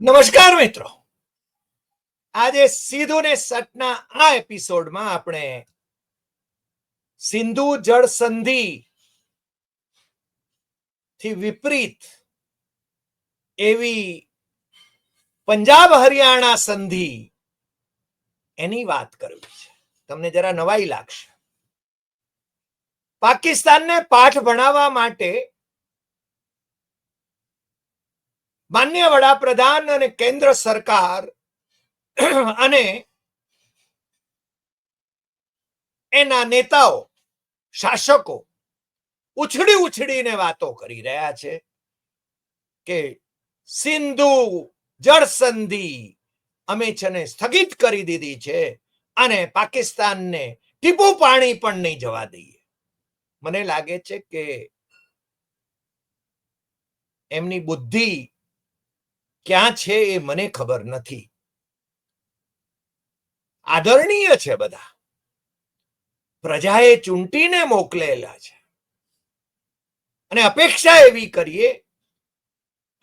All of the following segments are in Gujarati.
નમસ્કાર મિત્રો, આજે સીધું ને સટના આ એપિસોડમાં આપણે સિંધુ જળ સંધિ થી વિપરીત એવી પંજાબ હરિયાણા સંધિ એની વાત કરવી છે. તમને જરા નવાઈ લાગશે. પાકિસ્તાનને પાઠ ભણાવવા માટે માન્ય વડાપ્રધાન અને કેન્દ્ર સરકાર અને એના નેતાઓ, શાસકો ઉછળી ઉછળીને વાતો કરી રહ્યા છે કે સિંધુ જળ સંધિ અમે છે ને સ્થગિત કરી દીધી છે અને પાકિસ્તાનને ટીપું પાણી પણ નહીં જવા દઈએ. મને લાગે છે કે એમની બુદ્ધિ ક્યાં છે એ મને ખબર નથી. આદરણીય છે બધા, પ્રજાએ ચૂંટીને મોકલેલા છે અને અપેક્ષા એવી કરીએ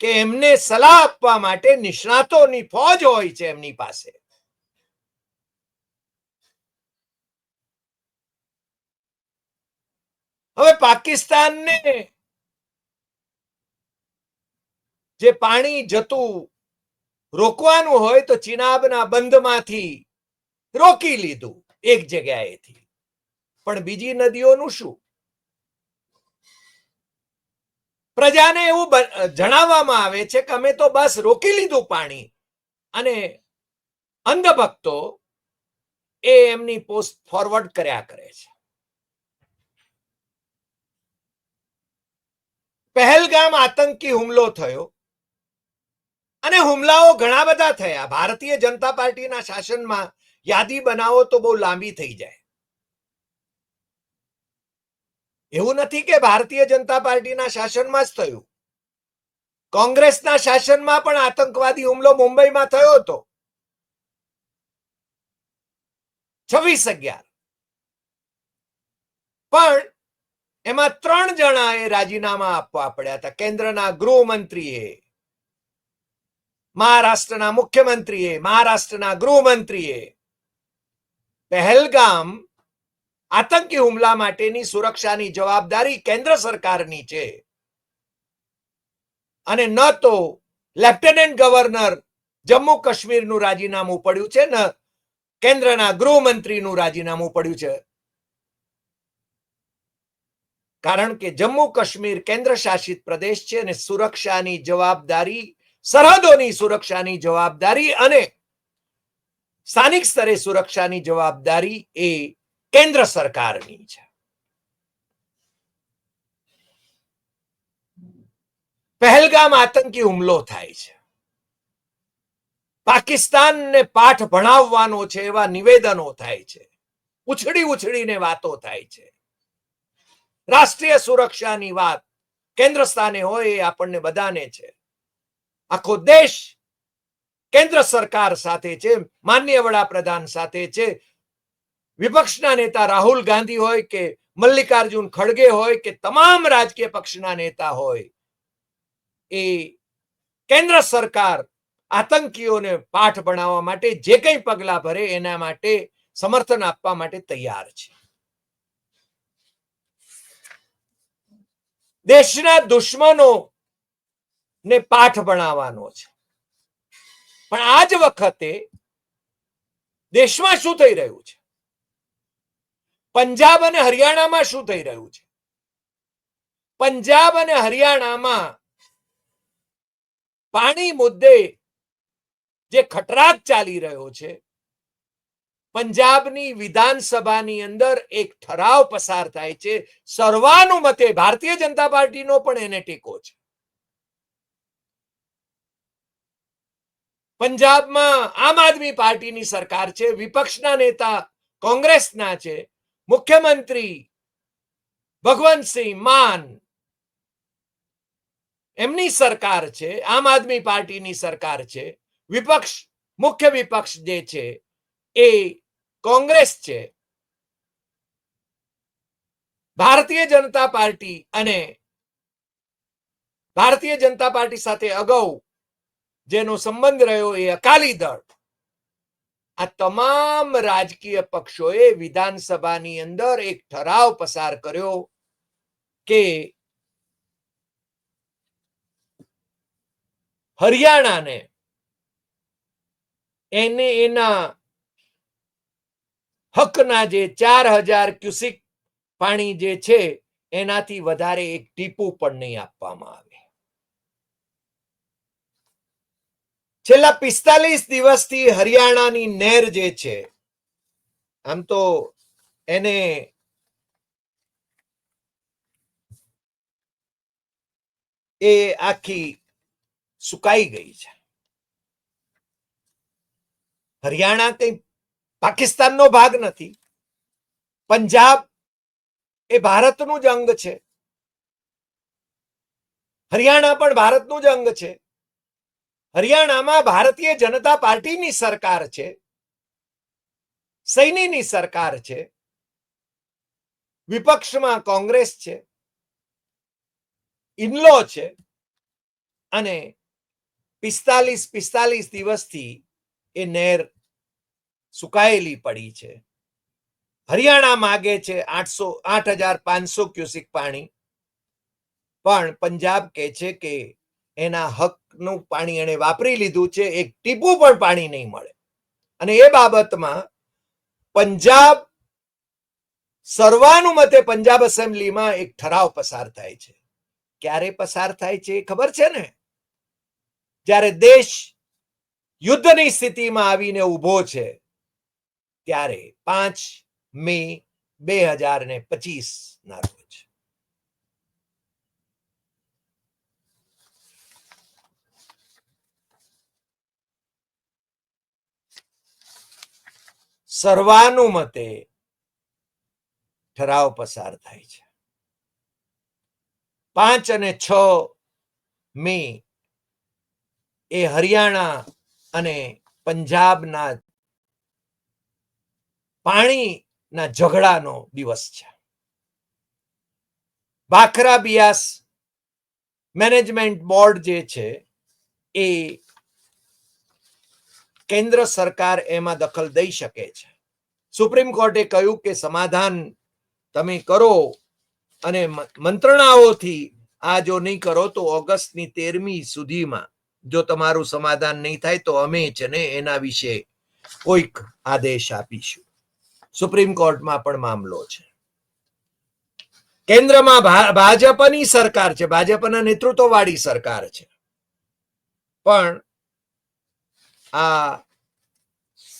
કે એમને સલાહ આપવા માટે નિષ્ણાતોની ફોજ હોય છે એમની પાસે. હવે પાકિસ્તાનને જે પાણી જતું રોકવાનું હોય તો ચિનાબના બંધમાંથી રોકી લીધું એક જગ્યાએથી, પણ બીજી નદીઓનું શું? પ્રજાને એવું જણાવવામાં આવે છે કે અમે તો બસ રોકી લીધું પાણી, અને અંધભક્તો એ એમની પોસ્ટ ફોરવર્ડ કર્યા કરે છે. પહેલગામ આતંકી હુમલો થયો અને હુમલાઓ ઘણા બધા થયા. ભારતીય જનતા પાર્ટીના શાસનમાં યાદી બનાવો તો બહુ લાંબી થઈ જાય. એવું નથી કે ભારતીય જનતા પાર્ટીના શાસનમાં જ થયું. કોંગ્રેસના શાસનમાં પણ આતંકવાદી હુમલો મુંબઈમાં થયો હતો 26/11, પણ એમાં 3 જણાએ રાજીનામા આપવા પડ્યા હતા. કેન્દ્રના ગૃહમંત્રીએ, મહારાષ્ટ્રના મુખ્યમંત્રીએ, મહારાષ્ટ્રના ગૃહમંત્રીએ પહેલગામ આતંકી હુમલા માટેની સુરક્ષાની જવાબદારી કેન્દ્ર સરકારની છે અને ન તો લેફ્ટનન્ટ ગવર્નર જમ્મુ કાશ્મીરનું રાજીનામું પડ્યું છે, ન કેન્દ્રના ગૃહમંત્રીનું રાજીનામું પડ્યું છે. કારણ કે જમ્મુ કાશ્મીર કેન્દ્ર શાસિત પ્રદેશ છે અને સુરક્ષાની જવાબદારી, સરહદોની સુરક્ષાની જવાબદારી અને સ્થાનિક સ્તરે સુરક્ષાની જવાબદારી એ કેન્દ્ર સરકારની છે. પહેલગામ આતંકી હુમલો થાય છે, પાકિસ્તાનને પાઠ ભણાવવાનો છે એવા નિવેદનો થાય છે, ઉછળી ઉછળીને વાતો થાય છે. રાષ્ટ્રીય સુરક્ષાની વાત કેન્દ્ર સ્થાને હોય એ આપણને બધાને છે. આખો દેશ કેન્દ્ર સરકાર સાથે છે, માનનીય વડાપ્રધાન સાથે છે. વિપક્ષના નેતા રાહુલ ગાંધી હોય કે મલ્લિકાર્જુન ખડગે હોય કે તમામ રાજકીય પક્ષના નેતા હોય, એ કેન્દ્ર સરકાર આતંકીઓને પાઠ ભણાવવા માટે જે કંઈ પગલા ભરે એના માટે સમર્થન આપવા માટે તૈયાર છે. દેશના દુશ્મનો ને પાઠ ભણાવવાનો છે, પણ આ જ વખતે દેશમાં શું થઈ રહ્યું છે, પંજાબ અને હરિયાણામાં શું થઈ રહ્યું છે? પંજાબ અને હરિયાણામાં પાણી મુદ્દે જે ખટરાગ ચાલી રહ્યો છે, પંજાબની વિધાનસભાની અંદર એક ઠરાવ પસાર થાય છે, સર્વાનુમતે ભારતીય જનતા પાર્ટીનો પણ એને ટેકો છે. પંજાબમાં આમ આદમી પાર્ટીની સરકાર છે, વિપક્ષના નેતા કોંગ્રેસના છે, મુખ્યમંત્રી ભગવંતસિંહ માન એમની સરકાર છે, આમ આદમી પાર્ટીની સરકાર છે. વિપક્ષ, મુખ્ય વિપક્ષ જે છે એ કોંગ્રેસ છે. ભારતીય જનતા પાર્ટી અને ભારતીય જનતા પાર્ટી સાથે અગાઉ જેનો સંબંધ રહ્યો એ અકાલી દળ, આ તમામ રાજકીય પક્ષોએ વિધાનસભાની અંદર એક ઠરાવ પસાર કર્યો કે હરિયાણાને એને એના હકના જે 4000 ક્યુસિક પાણી જે છે એનાથી વધારે એક ટીપું પણ નહીં આપવામાં આવે. છેલ્લા 45 દિવસથી હરિયાણાની નહેર જે છે, આમ તો એને એ આખી સુકાઈ ગઈ છે. હરિયાણા કઈ પાકિસ્તાનનો ભાગ નથી. પંજાબ એ ભારતનું જ અંગ છે. હરિયાણા પણ ભારતનું જ અંગ છે. હરિયાણામાં ભારતીય જનતા પાર્ટીની સરકાર છે, સૈનીની સરકાર છે, વિપક્ષમાં કોંગ્રેસ છે, ઇનલો છે, અને 45 દિવસથી એ નહેર સુકાયેલી પડી છે. હરિયાણા માગે છે 8500 ક્યુસિક પાણી, પણ પંજાબ કહે છે કે એના હકનું પાણી એને વાપરી લીધું છે, એક ટીપું પણ પાણી નહીં મળે. અને એ બાબતમાં પંજાબ સર્વાનુમતે પંજાબ એસેમ્બલીમાં એક ઠરાવ પસાર થાય છે. ક્યારે પસાર થાય છે એ ખબર છે ને? જ્યારે દેશ યુદ્ધની સ્થિતિમાં આવીને ઉભો છે ત્યારે 5 મે 2025 ના રોજ. સર્વાનુમતે ઠરાવ પસાર થાય છે. 5 અને 6 મે એ હરિયાણા અને પંજાબના પાણીના ઝઘડાનો દિવસ છે. ભાખરા બિયાસ મેનેજમેન્ટ બોર્ડ જે છે એ કેન્દ્ર સરકાર એમાં દખલ દઈ શકે છે. સુપ્રીમ કોર્ટે કહ્યું કે સમાધાન તમે કરો, અને મંત્રણાઓથી આ જો નહીં કરો તો ઓગસ્ટની 13મી સુધીમાં જો તમારું સમાધાન નહીં થાય તો અમે છે ને એના વિશે કોઈક આદેશ આપીશું. સુપ્રીમ કોર્ટમાં પણ મામલો છે. કેન્દ્રમાં ભાજપની સરકાર છે, ભાજપના નેતૃત્વવાળી સરકાર છે, પણ આ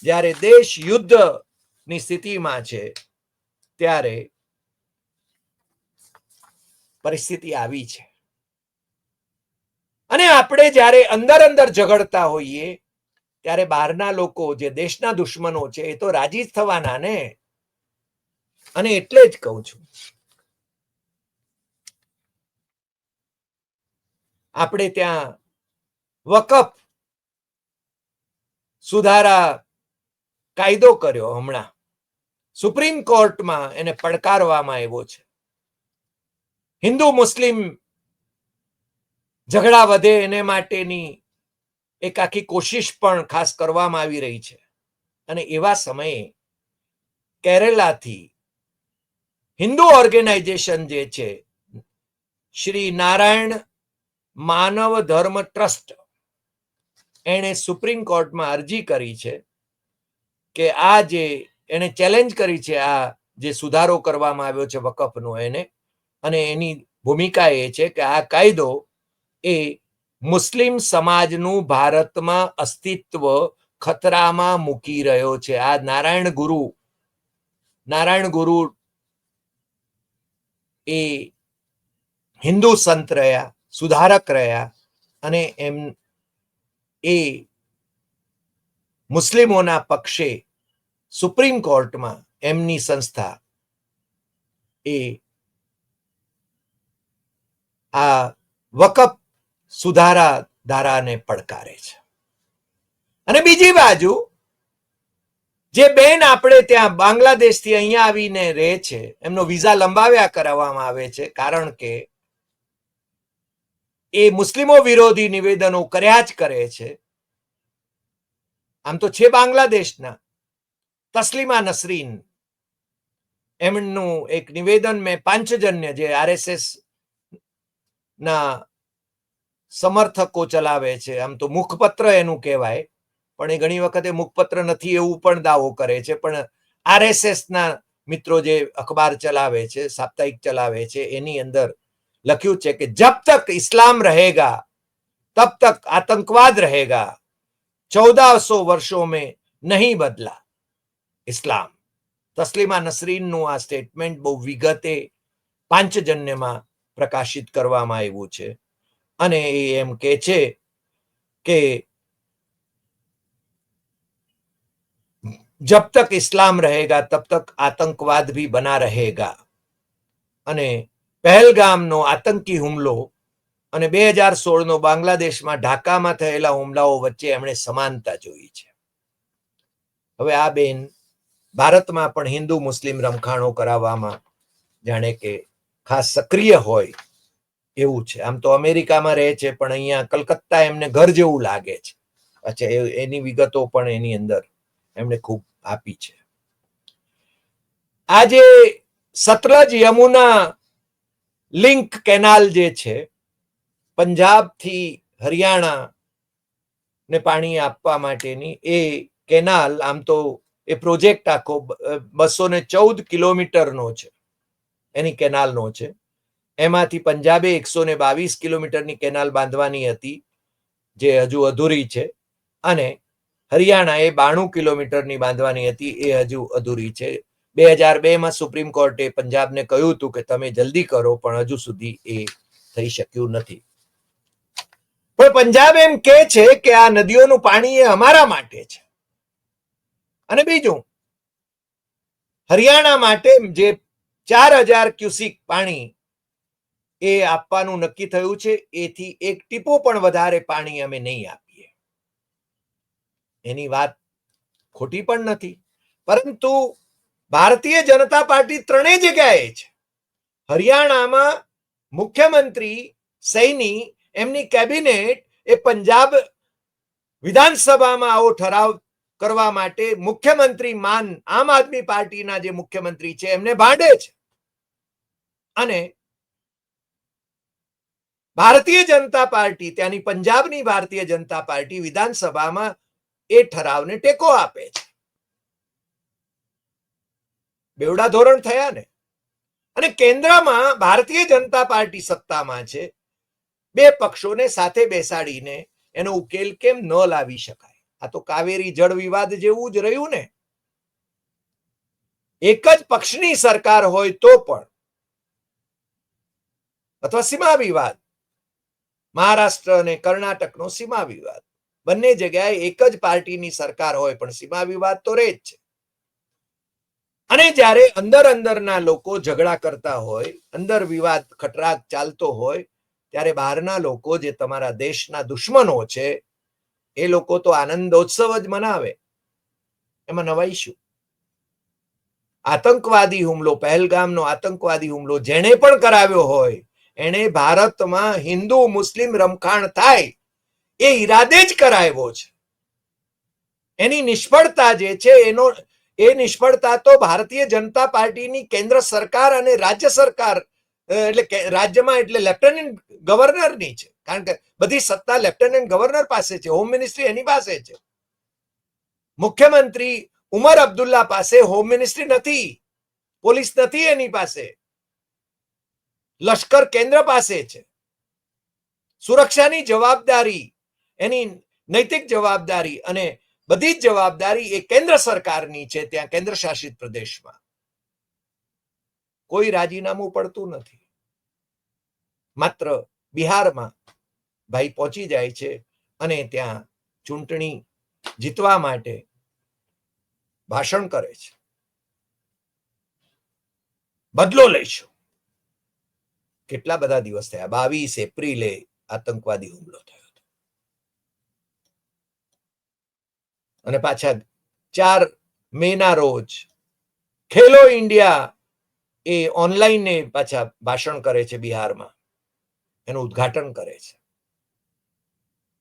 જ્યારે દેશ યુદ્ધની સ્થિતિમાં છે ત્યારે પરિસ્થિતિ આવી છે. અને આપણે જ્યારે અંદર અંદર ઝઘડતા હોઈએ ત્યારે બહારના લોકો જે દેશના દુશ્મનો છે એ તો રાજી જ થવાના ને. અને એટલે જ કહું છું, આપણે ત્યાં વકફ સુધારા કાયદો કર્યો, હમણાં સુપ્રીમ કોર્ટમાં એને પડકારવામાં આવ્યો છે. હિન્દુ મુસ્લિમ ઝઘડા વધે એને માટેની એક આખી કોશિશ પણ ખાસ કરવામાં આવી રહી છે. અને એવા સમયે કેરેલાથી હિન્દુ ઓર્ગેનાઇઝેશન જે છે, શ્રી નારાયણ માનવ ધર્મ ટ્રસ્ટ, એણે સુપ્રીમ કોર્ટમાં અરજી કરી છે કે આ જે એને ચેલેન્જ કરી છે, આ જે સુધારો કરવામાં આવ્યો છે વકફનો એને, અને એની ભૂમિકા એ છે કે આ કાયદો એ મુસ્લિમ સમાજનું ભારતમાં અસ્તિત્વ ખતરામાં મૂકી રહ્યો છે. આ નારાયણ ગુરુ એ હિન્દુ સંત રહ્યા, સુધારક રહ્યા, અને એમ એ મુસ્લિમોના પક્ષે સુપ્રીમ કોર્ટમાં એમની સંસ્થા એ આ વકફ સુધારા ધારાને પડકારે છે. અને બીજી બાજુ જે બેન આપણે ત્યાં બાંગ્લાદેશથી અહીંયા આવીને રહે છે, એમનો વિઝા લંબાવ્યા કરાવવામાં આવે છે, કારણ કે એ મુસ્લિમો વિરોધી નિવેદનો કર્યા જ કરે છે. આમ તો છે બાંગ્લાદેશના તસ્લીમા નસરીન, એમનું એક નિવેદન મેં પાંચજન્ય, જે આરએસએસ ના સમર્થકો ચલાવે છે, આમ તો મુખપત્ર એનું કહેવાય, પણ એ ઘણી વખતે મુખપત્ર નથી એવું પણ દાવો કરે છે. પણ આરએસએસ ના મિત્રો જે અખબાર ચલાવે છે, સાપ્તાહિક ચલાવે છે, એની અંદર લખ્યું છે કે જબ તક ઇસ્લામ રહેગા તબ તક આતંકવાદ રહેગા, 1400 વર્ષો में નહીં બદલા ઇસ્લામ. તસ્લીમા નસરીનનું આ સ્ટેટમેન્ટ બહુ વિગતે પાંચજન્યમાં પ્રકાશિત કરવામાં આવ્યું છે. અને એ એમ કે છે કે જબ તક ઇસ્લામ રહેગા તબ તક આતંકવાદ ભી બના રહેગા. અને પહેલગામનો આતંકી હુમલો અને 2016નો બાંગ્લાદેશમાં ઢાકામાં થયેલા હુમલાઓ વચ્ચે એમણે સમાનતા જોઈ છે. હવે આ બેન ભારતમાં પણ હિન્દુ મુસ્લિમ રમખાણો કરાવવામાં જાણે કે ખાસ સક્રિય હોય એવું છે. આમ તો અમેરિકામાં રહે છે, પણ અહીંયા કલકત્તા એમને ઘર જેવું લાગે છે. અચ્છા, એની વિગતો પણ એની અંદર એમણે ખૂબ આપી છે. આજે સતલજ યમુના લિંક કેનાલ જે છે, પંજાબથી હરિયાણા ને પાણી આપવા માટેની એ કેનાલ, આમ તો એ પ્રોજેક્ટ આખો 214 કિલોમીટરનો છે, એની કેનાલનો છે. એમાંથી પંજાબે 122 કિલોમીટરની કેનાલ બાંધવાની હતી, જે હજુ અધૂરી છે, અને હરિયાણાએ 92 કિલોમીટરની બાંધવાની હતી, એ હજુ અધૂરી છે. 2002માં સુપ્રીમ કોર્ટે પંજાબને કહ્યું હતું કે તમે જલ્દી કરો, પણ હજુ સુધી એ થઈ શક્યું નથી. પણ પંજાબ એમ કે છે કે આ નદીઓનું પાણી એ અમારા માટે છે. અને બીજું, હરિયાણા માટે જે 4000 ક્યુસિક પાણી એ આપવાનું નક્કી થયું છે, એથી એક ટીપું પણ વધારે પાણી અમે નહીં આપીએ. એની વાત ખોટી પણ નથી, પરંતુ ભારતીય જનતા પાર્ટી ત્રણેય જગ્યાએ છે. હરિયાણામાં મુખ્યમંત્રી સૈની, એમની કેબિનેટ એ પંજાબ વિધાનસભામાં આવો ઠરાવ કરવા માટે મુખ્યમંત્રી માન આમ આદમી પાર્ટીના જે મુખ્યમંત્રી છે એમને ભાંડે છે. અને ભારતીય જનતા પાર્ટી, ત્યાંની પંજાબની ભારતીય જનતા પાર્ટી વિધાનસભામાં એ ઠરાવને ટેકો આપે છે. બેવડા ધોરણ થયા ને. અને કેન્દ્રમાં ભારતીય જનતા પાર્ટી સત્તામાં છે. બે પક્ષોને સાથે બેસાડીને એનો ઉકેલ કેમ ન લાવી શકાય? આ તો કાવેરી જળ વિવાદ જેવું જ રહ્યું ને. એક જ પક્ષની સરકાર હોય તો પણ, અથવા સીમા વિવાદ, મહારાષ્ટ્ર અને કર્ણાટકનો સીમા વિવાદ, બંને જગ્યાએ એક જ પાર્ટીની સરકાર હોય પણ સીમા વિવાદ તો રહે જ છે. અને જ્યારે અંદર અંદરના લોકો ઝઘડા કરતા હોય, અંદર વિવાદ ખટરાગ ચાલતો હોય, ત્યારે બહારના લોકો જે તમારા દેશના દુશ્મનો છે એ લોકો તો આનંદોત્સવ જ મનાવે. એમાં નવાઈ શું? આતંકવાદી હુમલો, પહેલગામનો આતંકવાદી હુમલો જેણે પણ કરાવ્યો હોય, એણે ભારતમાં હિન્દુ મુસ્લિમ રમખાણ થાય એ ઈરાદે જ કરાવ્યો છે. એની નિષ્ફળતા જે છે એ નિષ્ફળતા તો ભારતીય જનતા પાર્ટીની કેન્દ્ર સરકાર અને રાજ્ય સરકાર, એટલે રાજ્યમાં એટલે લેફ્ટનન્ટ ગવર્નરની છે. કારણ કે બધી સત્તા લેફ્ટનન્ટ ગવર્નર પાસે છે, હોમ મિનિસ્ટ્રી એની પાસે છે. મુખ્યમંત્રી ઉમર અબ્દુલ્લા પાસે હોમ મિનિસ્ટ્રી નથી, પોલીસ નથી એની પાસે, લશ્કર કેન્દ્ર પાસે છે. સુરક્ષાની જવાબદારી, એની નૈતિક જવાબદારી અને બધી જ જવાબદારી એ કેન્દ્ર સરકારની છે, ત્યાં કેન્દ્ર શાસિત પ્રદેશમાં. કોઈ રાજીનામું પડતું નથી. માત્ર બિહારમાં ભાઈ પહોંચી જાય છે અને ત્યાં ચૂંટણી જીતવા માટે ભાષણ કરે છે. બદલો લઈશું. કેટલા બધા દિવસ થયા? 22 એપ્રિલે આતંકવાદી હુમલો થયો હતો. અને પાછા 4 મેના રોજ ખેલો ઇન્ડિયા એ ઓનલાઈન પાછા ભાષણ કરે છે બિહારમાં. એનું ઉદ્ઘાટન કરે છે.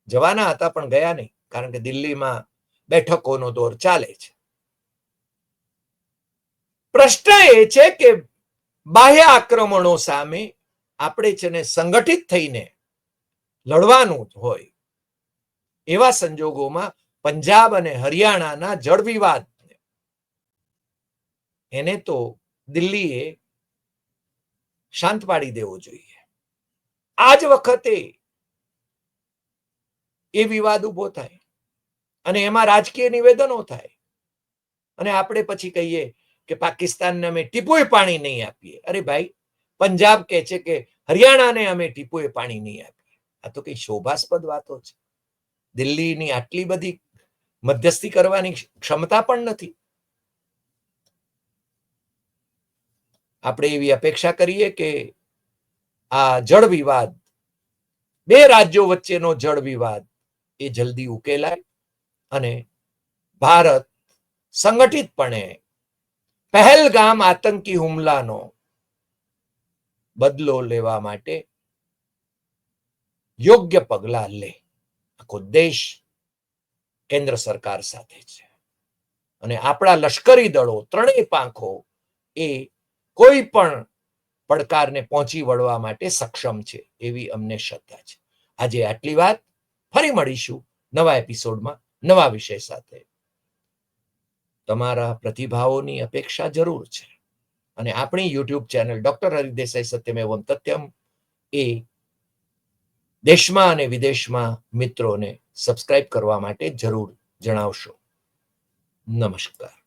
જવાના હતા પણ ગયા નહીં, કારણ કે દિલ્હીમાં બેઠકોનો દોર ચાલે છે. પ્રશ્ન એ છે કે બાહ્ય આક્રમણો સામે આપણે છે ને સંગઠિત થઈને લડવાનું હોય. એવા સંજોગોમાં પંજાબ અને હરિયાણાના જળ વિવાદ એને તો દિલ્હીએ શાંત પાડી દેવો જોઈએ. આ જ વખતે એ વિવાદ ઉભો થાય અને એમાં રાજકીય નિવેદનો થાય અને આપણે પછી કહીએ કે પાકિસ્તાનને અમે ટીપુએ પાણી નહીં આપીએ. અરે ભાઈ, પંજાબ કહે છે કે હરિયાણાને અમે ટીપુએ પાણી નહીં આપીએ. આ તો કઈ શોભાસ્પદ વાતો છે. દિલ્હીની આટલી બધી મધ્યસ્થી કરવાની ક્ષમતા પણ નથી. આપણે એવી અપેક્ષા કરીએ કે આ જળ વિવાદ, બે રાજ્યો વચ્ચેનો જળ વિવાદ એ જલ્દી ઉકેલાય અને ભારત સંગઠિતપણે પહેલગામ આતંકી હુમલાનો બદલો લેવા માટે યોગ્ય પગલા લે. આખો દેશ કેન્દ્ર સરકાર સાથે છે અને આપણા લશ્કરી દળો ત્રણેય પાંખો એ કોઈ પણ પડકારને પહોંચી વળવા માટે સક્ષમ છે, એવી અમને શ્રદ્ધા છે. આજે આટલી વાત. ફરી મળીશું નવા એપિસોડમાં નવા વિષય સાથે. તમારા પ્રતિભાવોની અપેક્ષા જરૂર છે અને આપણી યુટ્યુબ ચેનલ ડોક્ટર હરિદેસાઈ સત્યમેવમ તથ્યમ એ દેશમાં અને વિદેશમાં મિત્રોને સબસ્ક્રાઇબ કરવા માટે જરૂર જણાવશો. નમસ્કાર.